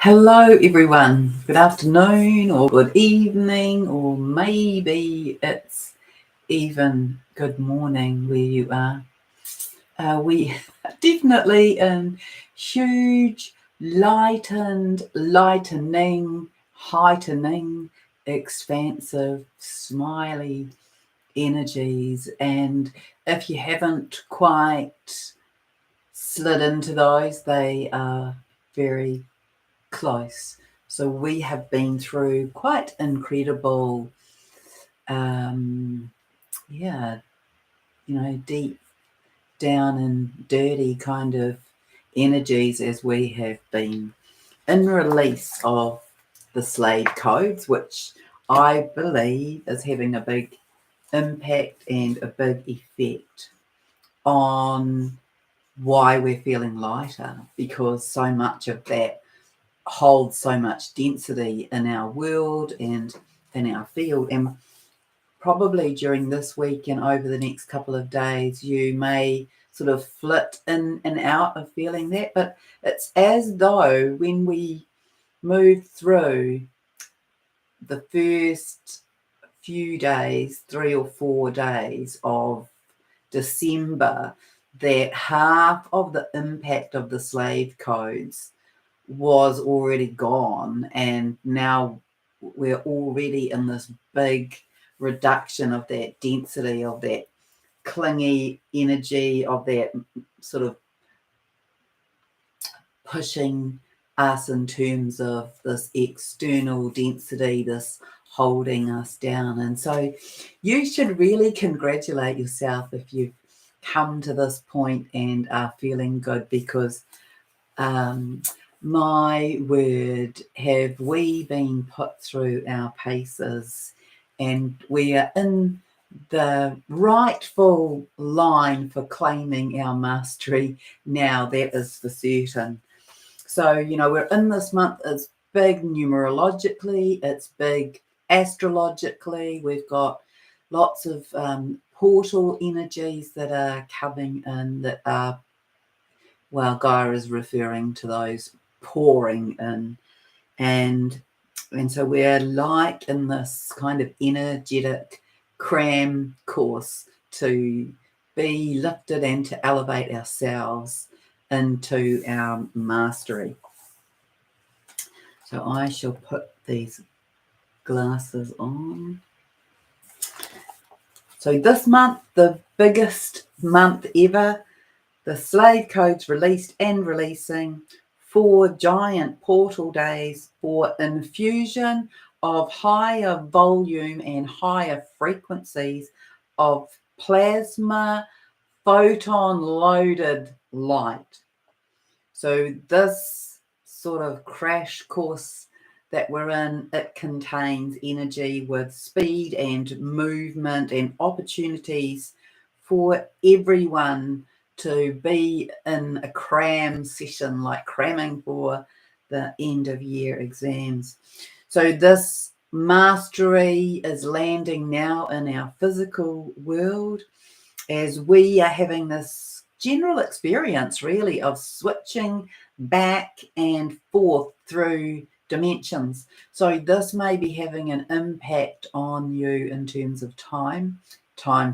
Hello everyone, good afternoon or good evening, or maybe it's even good morning where you are. We are definitely in huge lightening, heightening, expansive, smiley energies, and if you haven't quite slid into those, they are very close. So we have been through quite incredible, deep down and dirty kind of energies as we have been in release of the slave codes, which I believe is having a big impact and a big effect on why we're feeling lighter, because so much of that holds so much density in our world and in our field. And probably during this week and over the next couple of days, you may sort of flit in and out of feeling that. But it's as though when we move through the first few days, 3 or 4 days of December, that half of the impact of the slave codes was already gone, and now we're already in this big reduction of that density, of that clingy energy, of that sort of pushing us in terms of this external density, this holding us down. And so you should really congratulate yourself if you've come to this point and are feeling good, because my word, have we been put through our paces, and we are in the rightful line for claiming our mastery now, that is for certain. So, we're in this month. It's big numerologically, it's big astrologically. We've got lots of portal energies that are coming in, that are, well, Gaia is referring to those pouring in, and so we're like in this kind of energetic cram course to be lifted and to elevate ourselves into our mastery. So I shall put these glasses on. So this month, the biggest month ever, the slave codes released and releasing, 4 giant portal days for infusion of higher volume and higher frequencies of plasma photon loaded light. So this sort of crash course that we're in, it contains energy with speed and movement and opportunities for everyone to be in a cram session, like cramming for the end of year exams. So this mastery is landing now in our physical world, as we are having this general experience really of switching back and forth through dimensions. So this may be having an impact on you in terms of time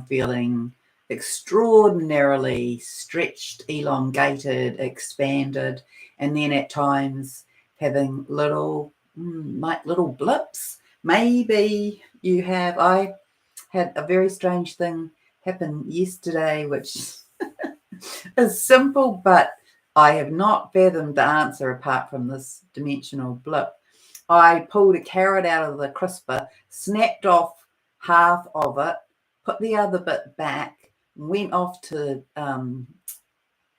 feeling extraordinarily stretched, elongated, expanded, and then at times having little blips. Maybe you have. I had a very strange thing happen yesterday, which is simple, but I have not fathomed the answer apart from this dimensional blip. I pulled a carrot out of the crisper, snapped off half of it, put the other bit back, went off to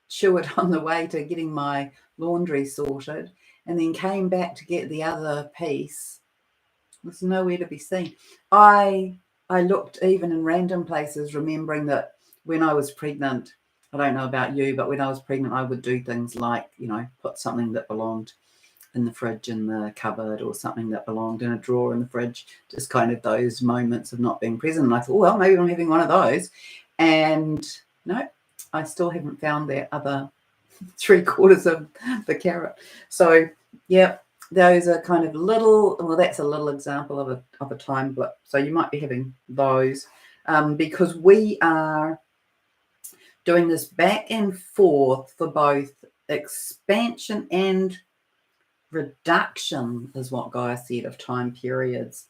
chew it on the way to getting my laundry sorted, and then came back to get the other piece. There's nowhere to be seen. I looked even in random places, remembering that when I was pregnant, I don't know about you, but when I was pregnant, I would do things like, put something that belonged in the fridge in the cupboard, or something that belonged in a drawer in the fridge, just kind of those moments of not being present. And I thought, well, maybe I'm having one of those. And no, I still haven't found that other 3/4 of the carrot. So, yeah, those are kind of little, well, that's a little example of a time blip. So you might be having those because we are doing this back and forth for both expansion and reduction, is what Gaia said, of time periods.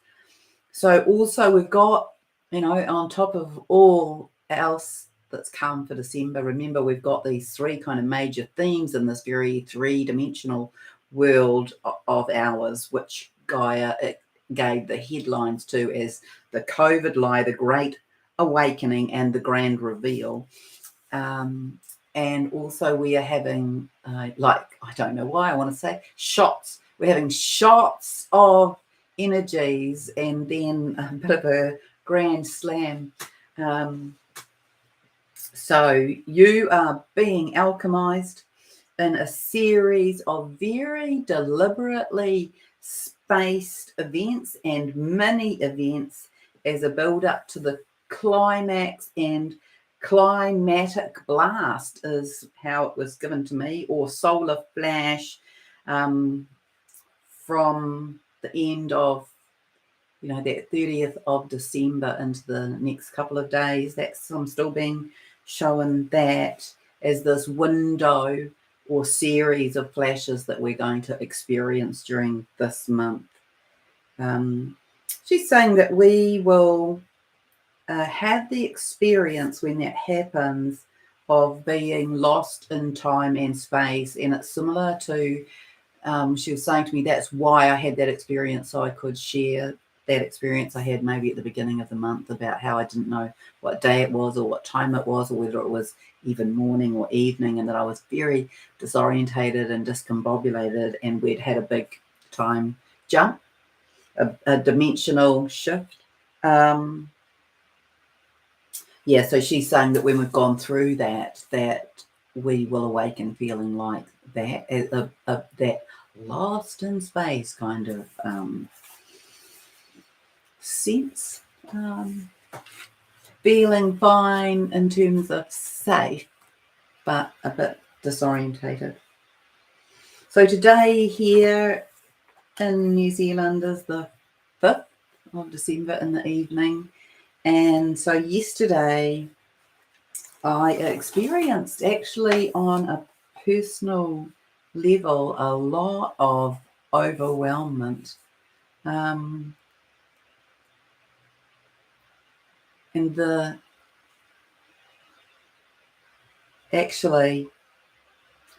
So also we've got, on top of all else that's come for December, remember we've got these three kind of major themes in this very three-dimensional world of ours, which Gaia gave the headlines to as the COVID lie, the Great Awakening, and the Grand Reveal. And also we are having, I don't know why I want to say shots. We're having shots of energies and then a bit of a grand slam. So you are being alchemized in a series of very deliberately spaced events and mini events as a build up to the climax, and climatic blast is how it was given to me, or solar flash, from the end of that 30th of December into the next couple of days. I'm still being shown that as this window or series of flashes that we're going to experience during this month. She's saying that we will have the experience when that happens of being lost in time and space, and it's similar to she was saying to me that's why I had that experience, so I could share that experience I had maybe at the beginning of the month about how I didn't know what day it was or what time it was, or whether it was even morning or evening, and that I was very disorientated and discombobulated, and we'd had a big time jump, a dimensional shift. So she's saying that when we've gone through that we will awaken feeling like that, that lost in space kind of sense, feeling fine in terms of safe, but a bit disorientated. So today here in New Zealand is the 5th of December in the evening, and so yesterday I experienced, actually on a personal level, a lot of overwhelmment. And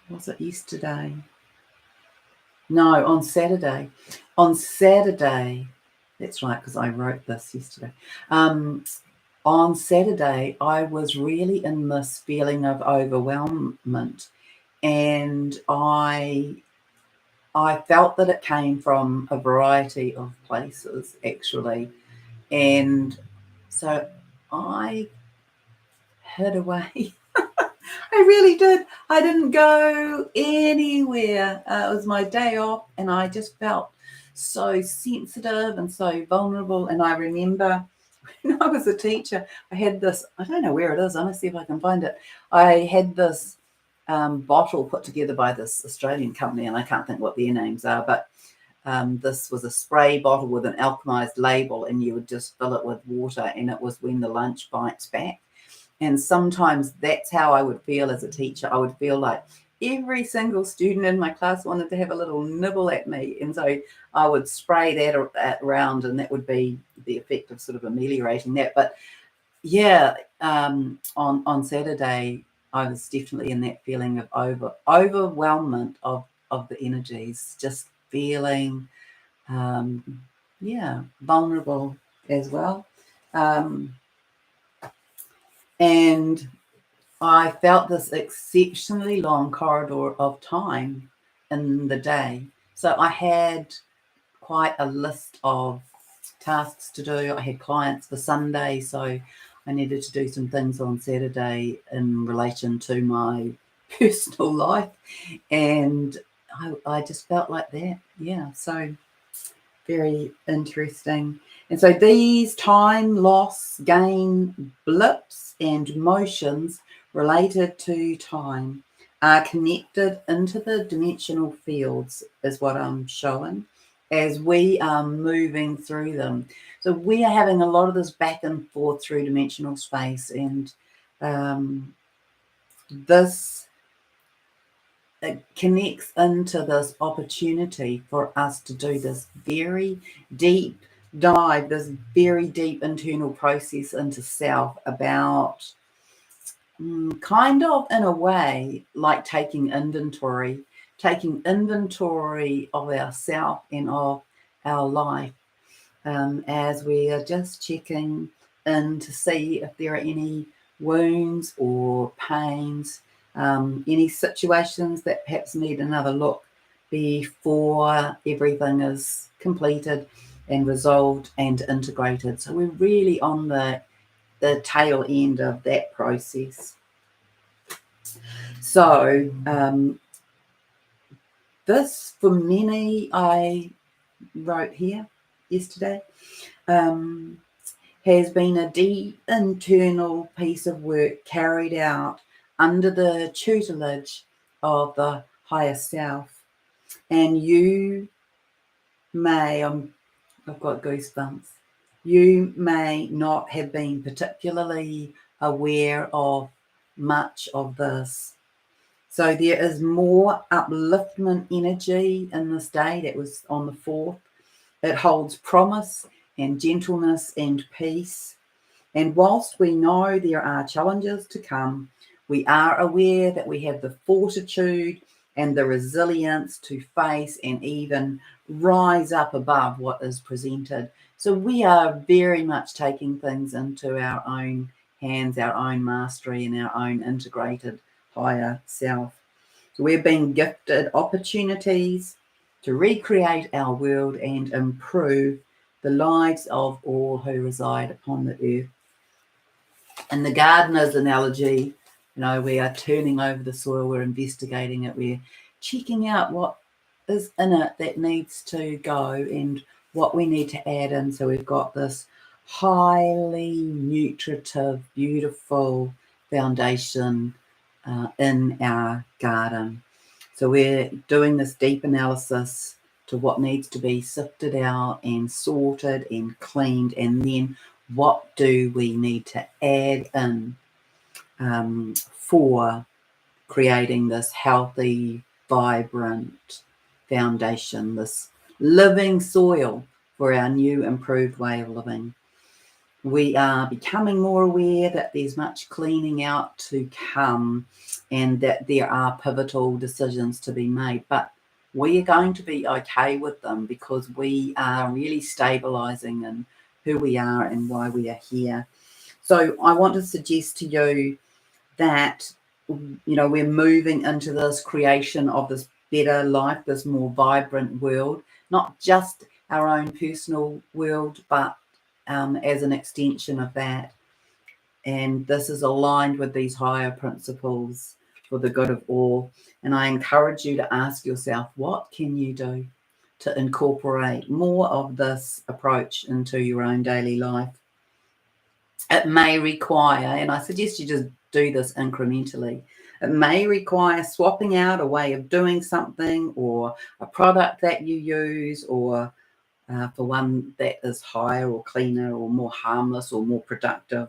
was it yesterday? No, on Saturday. On Saturday, that's right, because I wrote this yesterday. On Saturday, I was really in this feeling of overwhelmment, and I felt that it came from a variety of places, actually. And so I hid away. I really did. I didn't go anywhere. It was my day off, and I just felt so sensitive and so vulnerable. And I remember when I was a teacher, I had this, I don't know where it is, I'm going to see if I can find it. I had this bottle put together by this Australian company, and I can't think what their names are, but this was a spray bottle with an alchemized label, and you would just fill it with water, and it was when the lunch bites back. And sometimes that's how I would feel as a teacher. I would feel like every single student in my class wanted to have a little nibble at me, and so I would spray that around, and that would be the effect of sort of ameliorating that. But yeah, on Saturday, I was definitely in that feeling of overwhelmment of the energies, just feeling vulnerable as well. And I felt this exceptionally long corridor of time in the day. So I had quite a list of tasks to do. I had clients for Sunday, so I needed to do some things on Saturday in relation to my personal life. And I just felt like that. Yeah, so very interesting. And so these time loss, gain, blips, and motions related to time are connected into the dimensional fields, is what I'm showing, as we are moving through them. So we are having a lot of this back and forth through dimensional space, and this it connects into this opportunity for us to do this very deep dive, this very deep internal process into self about kind of in a way like taking inventory of ourself and of our life, as we are just checking in to see if there are any wounds or pains, any situations that perhaps need another look before everything is completed and resolved and integrated. So we're really on the tail end of that process. So this, for many, I wrote here yesterday, has been a deep internal piece of work carried out under the tutelage of the higher self. And you may, I've got goosebumps, you may not have been particularly aware of much of this. So there is more upliftment energy in this day. That was on the 4th. It holds promise and gentleness and peace. And whilst we know there are challenges to come, we are aware that we have the fortitude and the resilience to face and even rise up above what is presented. So we are very much taking things into our own hands, our own mastery, and our own integrated higher self. So we're being gifted opportunities to recreate our world and improve the lives of all who reside upon the earth. In the gardener's analogy, we are turning over the soil, we're investigating it, we're checking out what is in it that needs to go and what we need to add in. So we've got this highly nutritive, beautiful foundation in our garden. So we're doing this deep analysis to what needs to be sifted out and sorted and cleaned, and then what do we need to add in for creating this healthy, vibrant foundation, this living soil for our new improved way of living. We are becoming more aware that there's much cleaning out to come and that there are pivotal decisions to be made, but we are going to be okay with them because we are really stabilizing in who we are and why we are here. So I want to suggest to you that, we're moving into this creation of this better life, this more vibrant world, not just our own personal world, but as an extension of that. And this is aligned with these higher principles for the good of all. And I encourage you to ask yourself, what can you do to incorporate more of this approach into your own daily life? It may require, and I suggest you just do this incrementally, it may require swapping out a way of doing something or a product that you use, or for one that is higher or cleaner or more harmless or more productive.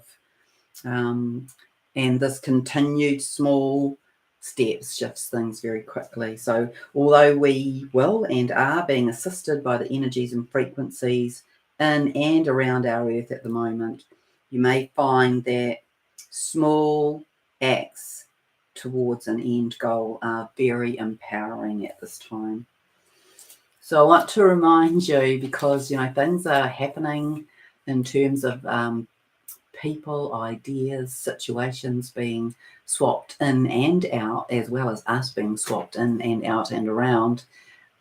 And this continued small steps shifts things very quickly. So although we will and are being assisted by the energies and frequencies in and around our earth at the moment, you may find that small acts towards an end goal are very empowering at this time. So I want to remind you, because things are happening in terms of people, ideas, situations being swapped in and out, as well as us being swapped in and out and around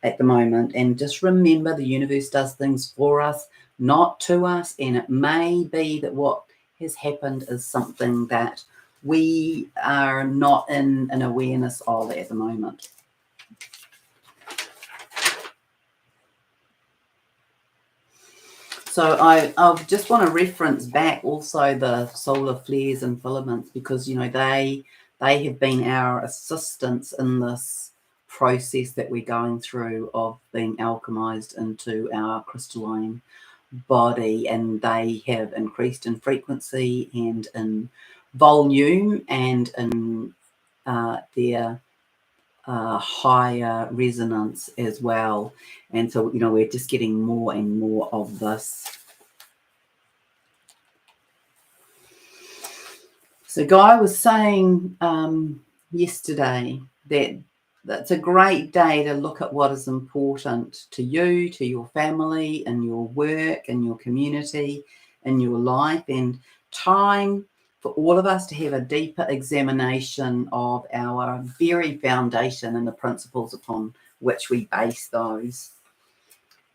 at the moment. And just remember, the universe does things for us, not to us. And it may be that what has happened is something that we are not in an awareness of at the moment. So I just want to reference back also the solar flares and filaments, because they they have been our assistants in this process that we're going through of being alchemized into our crystalline body, and they have increased in frequency and in volume and in their higher resonance as well. And so, we're just getting more and more of this. So Gaia was saying yesterday that it's a great day to look at what is important to you, to your family, and your work, and your community, and your life, and time for all of us to have a deeper examination of our very foundation and the principles upon which we base those.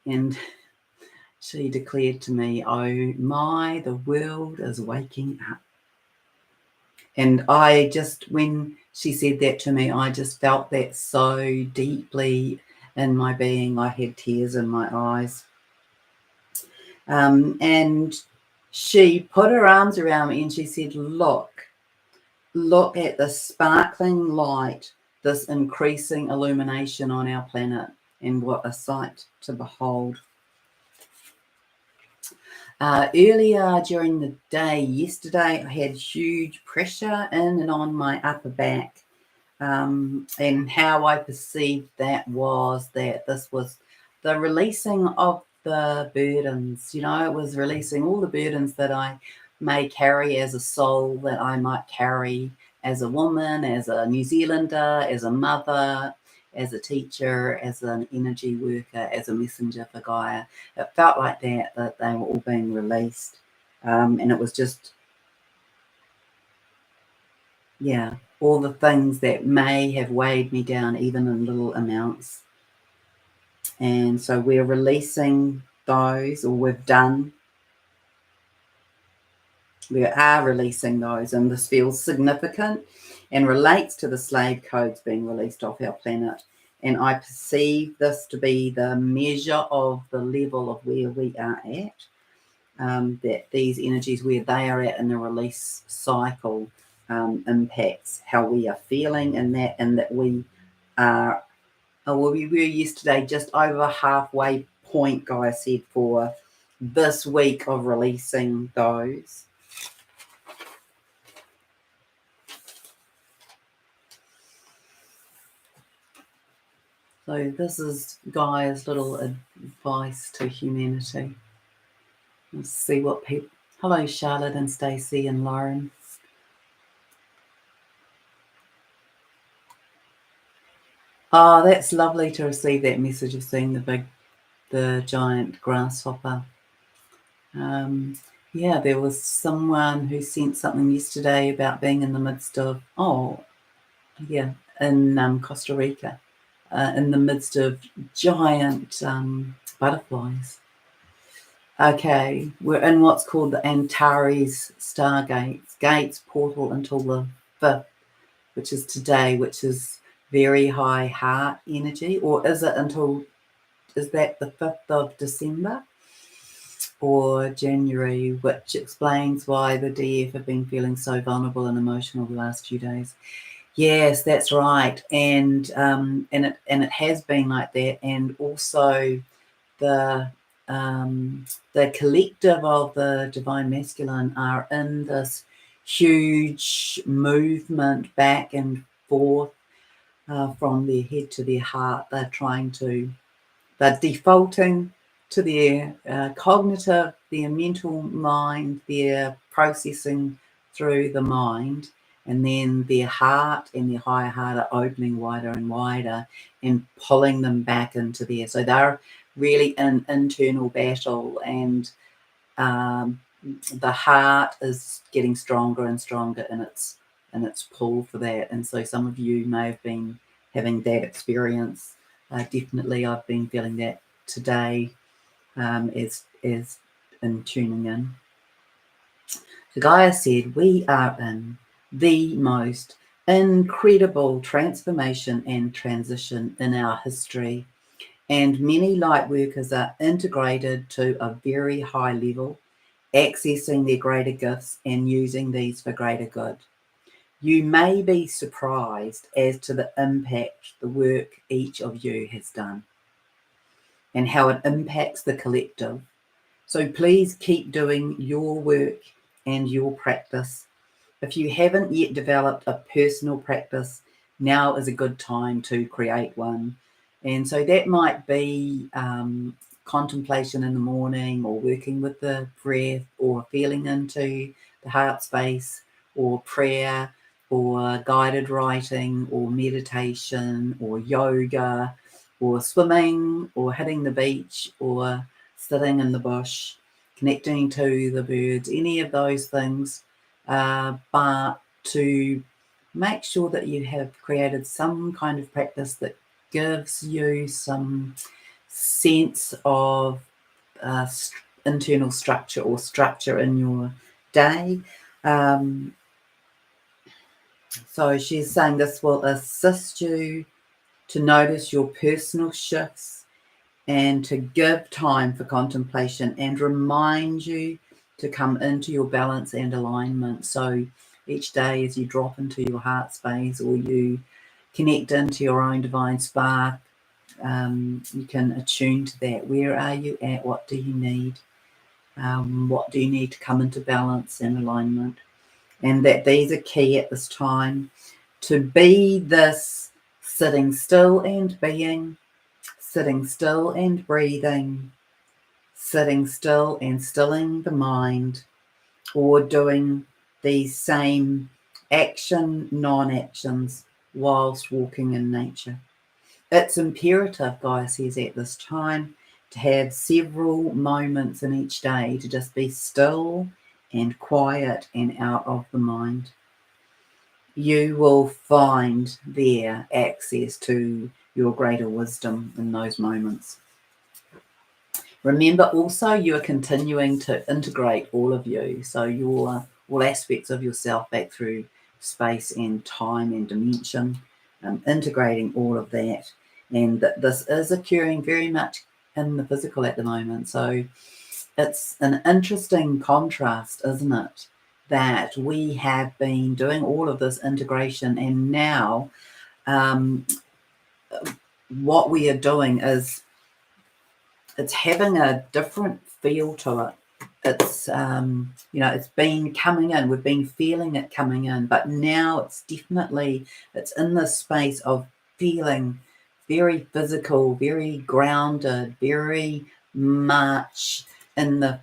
And she declared to me, "Oh my, the world is waking up." And I just, when she said that to me, I just felt that so deeply in my being. I had tears in my eyes. And she put her arms around me and she said, look at the sparkling light, this increasing illumination on our planet, and what a sight to behold. Earlier during the day, yesterday, I had huge pressure in and on my upper back. And how I perceived that was that this was the releasing of the burdens. It was releasing all the burdens that I may carry as a soul, that I might carry as a woman, as a New Zealander, as a mother, as a teacher, as an energy worker, as a messenger for Gaia. It felt like that they were all being released. And it was just, all the things that may have weighed me down, even in little amounts. And so we're releasing those, or we are releasing those, and this feels significant and relates to the slave codes being released off our planet. And I perceive this to be the measure of the level of where we are at, that these energies, where they are at in the release cycle, impacts how we are feeling, and that we are, we were yesterday just over halfway point, Gaia said, for this week of releasing those. So this is Gaia's little advice to humanity. Let's see what people... Hello, Charlotte and Stacey and Lauren. Oh, that's lovely to receive that message of seeing the giant grasshopper. Yeah, there was someone who sent something yesterday about being in the midst of, in Costa Rica, in the midst of giant butterflies. Okay, we're in what's called the Antares Stargates, gates portal until the 5th, which is today, which is very high heart energy. Or is that the 5th of December or January, which explains why the DF have been feeling so vulnerable and emotional the last few days. Yes, that's right. And it has been like that. And also the collective of the divine masculine are in this huge movement back and forth from their head to their heart. They're defaulting to their cognitive, their mental mind, their processing through the mind, and then their heart and their higher heart are opening wider and wider and pulling them back into there. So they're really in internal battle, and the heart is getting stronger and stronger in its pull for that. And so some of you may have been having that experience. Definitely, I've been feeling that today as in tuning in. So Gaia said, we are in the most incredible transformation and transition in our history, and many light workers are integrated to a very high level, accessing their greater gifts and using these for greater good. You may be surprised as to the impact the work each of you has done and how it impacts the collective. So please keep doing your work and your practice. If you haven't yet developed a personal practice, now is a good time to create one. And so that might be contemplation in the morning, or working with the breath, or feeling into the heart space, or prayer, or guided writing, or meditation, or yoga, or swimming, or hitting the beach, or sitting in the bush, connecting to the birds, any of those things. But to make sure that you have created some kind of practice that gives you some sense of internal structure, or structure in your day. So she's saying this will assist you to notice your personal shifts and to give time for contemplation, and remind you to come into your balance and alignment. So each day as you drop into your heart space, or you connect into your own divine spark, you can attune to that. Where are you at? What do you need? What do you need to come into balance and alignment? And that these are key at this time, to be this sitting still and being, sitting still and breathing, sitting still and stilling the mind, or doing these same action, non-actions whilst walking in nature. It's imperative, Gaia says, at this time to have several moments in each day to just be still and quiet and out of the mind. You will find there access to your greater wisdom in those moments. Remember also, you are continuing to integrate all of you, so all aspects of yourself back through space and time and dimension, integrating all of that. And this is occurring very much in the physical at the moment. So it's an interesting contrast, isn't it? That we have been doing all of this integration, and now what we are doing is it's having a different feel to it. It's it's been coming in, we've been feeling it coming in, but now it's in this space of feeling very physical, very grounded, very much in the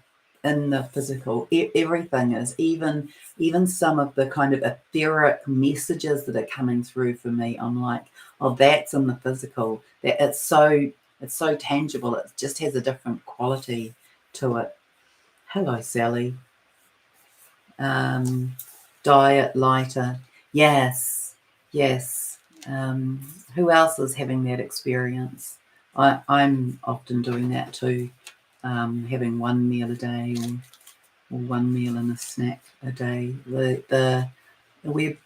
physical. Everything is, even some of the kind of etheric messages that are coming through for me, I'm like, oh, that's in the physical. That it's so tangible. It just has a different quality to it. Hello, Sally. Diet lighter. Yes. Who else is having that experience? I'm often doing that too. Having one meal a day, or one meal and a snack a day. We've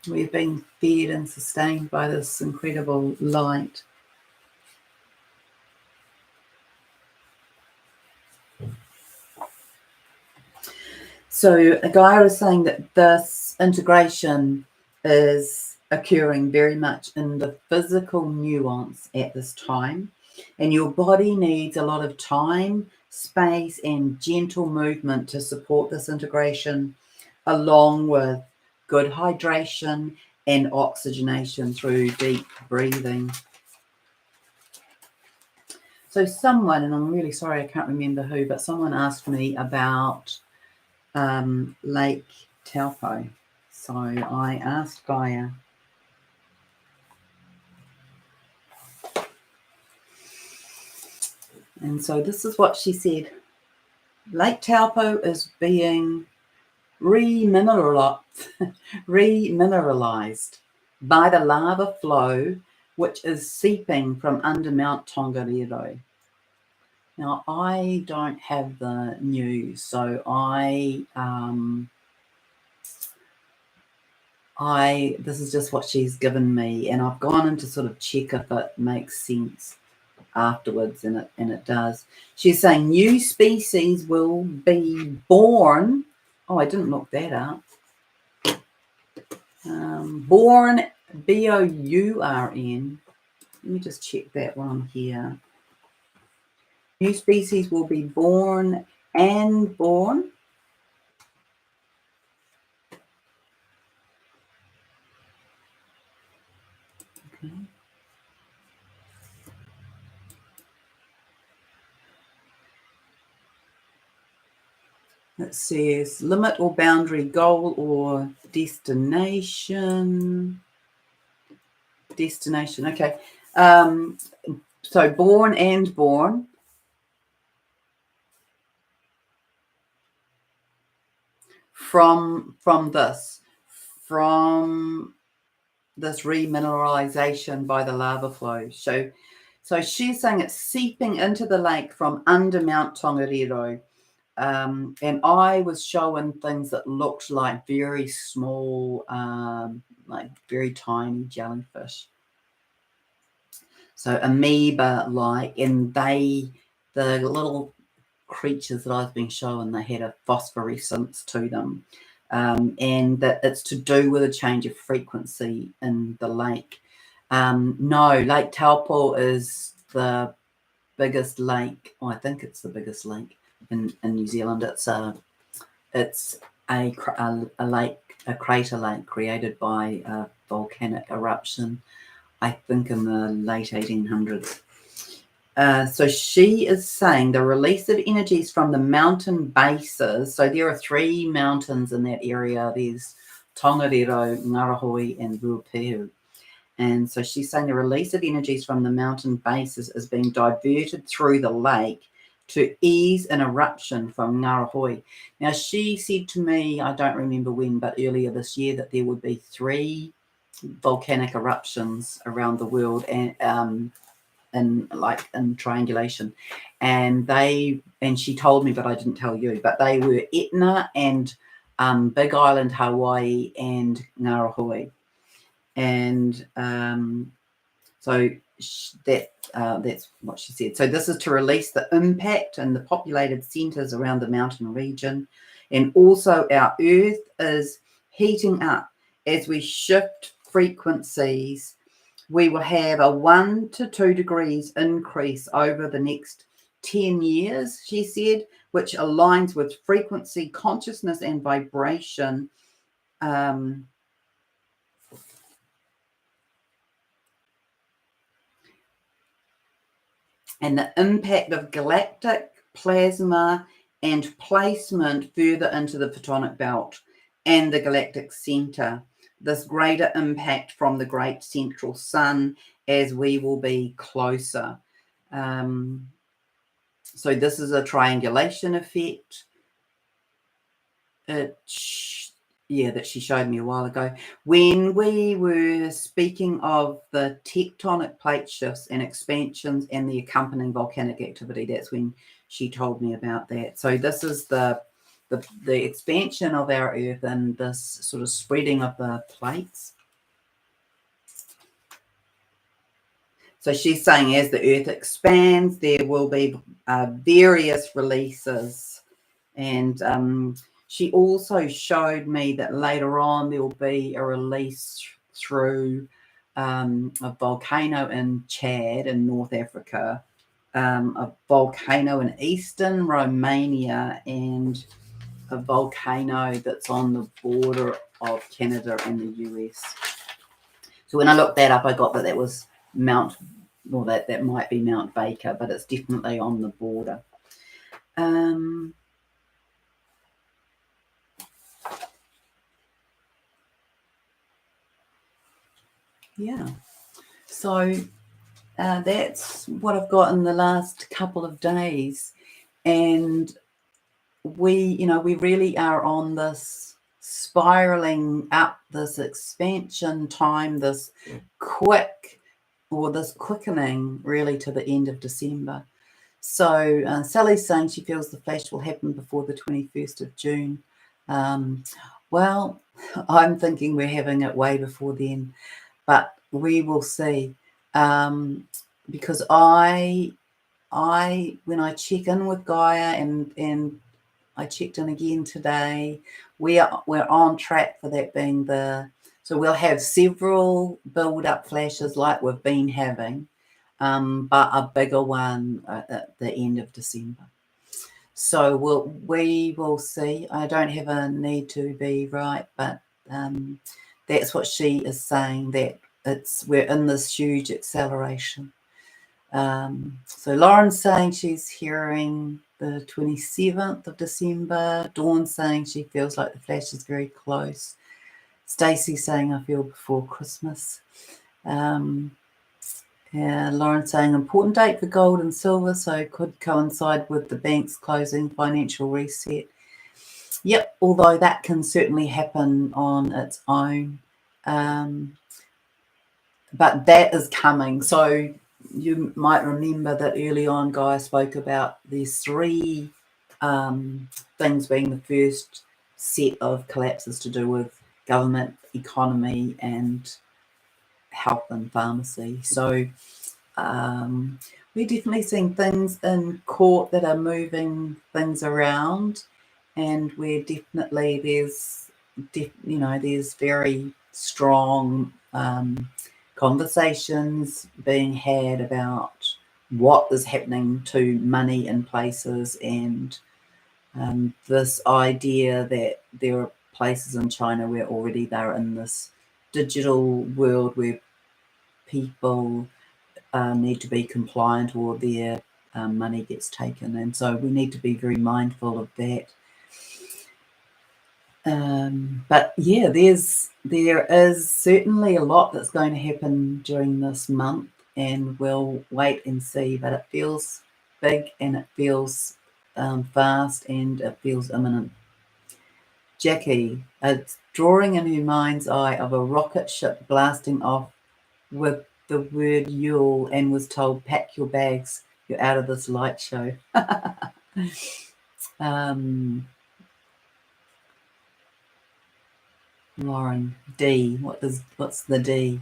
been fed and sustained by this incredible light. So Gaia is saying that this integration is occurring very much in the physical nuance at this time, and your body needs a lot of time, space, and gentle movement to support this integration, along with good hydration and oxygenation through deep breathing. So someone, and I'm really sorry I can't remember who, but someone asked me about Lake Taupo. So I asked Gaia, and so this is what she said. Lake Taupo is being remineralized by the lava flow, which is seeping from under Mount Tongariro. Now, I don't have the news, so this is just what she's given me, and I've gone in to sort of check if it makes sense afterwards, and it does. She's saying new species will be born. Oh, I didn't look that up. Born, B-O-U-R-N. Let me just check that one here. New species will be born and born. Okay. It says limit or boundary, goal or destination. Destination, okay. So born and born. From this remineralization by the lava flow. So she's saying it's seeping into the lake from under Mount Tongariro. And I was showing things that looked like very small, like very tiny jellyfish. So amoeba-like, and the little creatures that I've been showing, they had a phosphorescence to them. And that it's to do with a change of frequency in the lake. No, Lake Taupo is the biggest lake. I think it's the biggest lake in New Zealand. It's a lake, a crater lake created by a volcanic eruption, I think in the late 1800s. So she is saying the release of energies from the mountain bases. So there are 3 mountains in that area. There's Tongariro, Ngarahui, and Ruapehu. And so she's saying the release of energies from the mountain bases is being diverted through the lake to ease an eruption from Ngarahui. Now, she said to me, I don't remember when, but earlier this year, that there would be 3 volcanic eruptions around the world, and in triangulation, and she told me, but I didn't tell you, but they were Etna and Big Island, Hawaii, and Ngarahui. And so that's what she said. So this is to release the impact in the populated centers around the mountain region. And also our Earth is heating up. As we shift frequencies, we will have a 1 to 2 degrees increase over the next 10 years, she said, which aligns with frequency, consciousness, and vibration. And the impact of galactic plasma and placement further into the photonic belt and the galactic center. This greater impact from the great central sun as we will be closer. So this is a triangulation effect. That she showed me a while ago. When we were speaking of the tectonic plate shifts and expansions and the accompanying volcanic activity, that's when she told me about that. So this is the expansion of our Earth and this sort of spreading of the plates. So she's saying as the Earth expands, there will be various releases. And she also showed me that later on there will be a release through a volcano in Chad in North Africa, a volcano in eastern Romania, and a volcano that's on the border of Canada and the US. So when I looked that up, I got that was that might be Mount Baker, but it's definitely on the border. Yeah, so that's what I've got in the last couple of days, and we really are on this spiraling up, this expansion time, this quickening really to the end of December. So Sally's saying she feels the flash will happen before the 21st of June. Well, I'm thinking we're having it way before then. But we will see, because when I check in with Gaia, and I checked in again today, we're on track for that being the So we'll have several build-up flashes like we've been having, but a bigger one at the end of December. So we will see. I don't have a need to be right, but that's what she is saying, that we're in this huge acceleration. So Lauren's saying she's hearing the 27th of December. Dawn's saying she feels like the flash is very close. Stacey's saying I feel before Christmas. Yeah, Lauren's saying important date for gold and silver, so could coincide with the bank's closing financial reset. Yep, although that can certainly happen on its own. But that is coming. So you might remember that early on Gaia spoke about these three things being the first set of collapses to do with government, economy, and health and pharmacy. So we're definitely seeing things in court that are moving things around, and we're definitely there's very strong conversations being had about what is happening to money in places, and this idea that there are places in China where already they're in this digital world where people need to be compliant or their money gets taken, and so we need to be very mindful of that. But yeah, there is certainly a lot that's going to happen during this month, and we'll wait and see. But it feels big, and it feels fast, and it feels imminent. Jackie, it's drawing in her mind's eye of a rocket ship blasting off with the word Yule, and was told, pack your bags, you're out of this light show. Lauren, D, what's the D?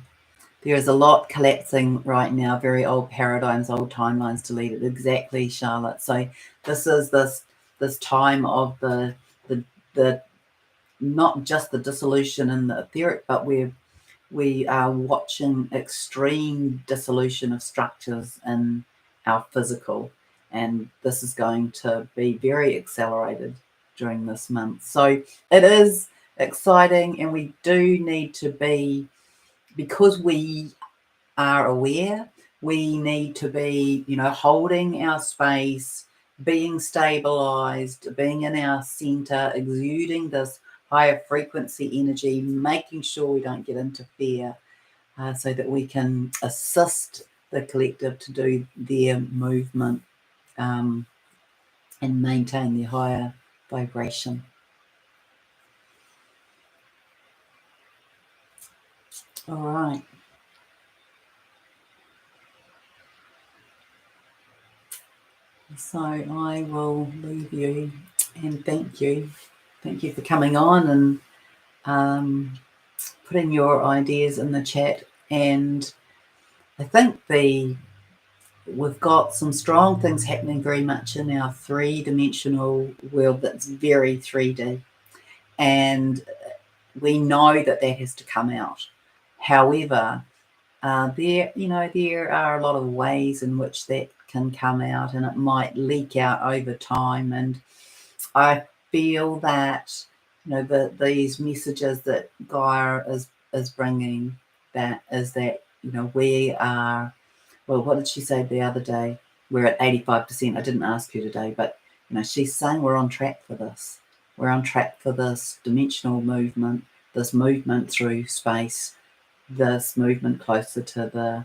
There is a lot collapsing right now, very old paradigms, old timelines deleted. Exactly, Charlotte. So this is this time of the not just the dissolution in the etheric, but we are watching extreme dissolution of structures in our physical, and this is going to be very accelerated during this month. So it is exciting, and we do need to be, because we are aware, we need to be, holding our space, being stabilized, being in our center, exuding this higher frequency energy, making sure we don't get into fear, so that we can assist the collective to do their movement and maintain their higher vibration. All right. So I will leave you, and thank you. Thank you for coming on and putting your ideas in the chat. And I think we've got some strong things happening very much in our three-dimensional world that's very 3D. And we know that has to come out. However, there are a lot of ways in which that can come out, and it might leak out over time. And I feel that these messages that Gaia is bringing, that we are, well, what did she say the other day? We're at 85%. I didn't ask her today, but she's saying we're on track for this. We're on track for this dimensional movement, this movement through space, this movement closer to the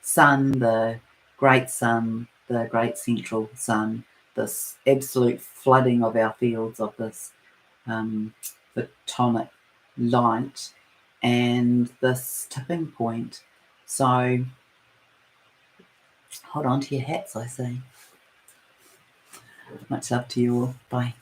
sun, the great central sun, this absolute flooding of our fields of this photonic light, and this tipping point. So hold on to your hats, I say. Much love to you all. Bye.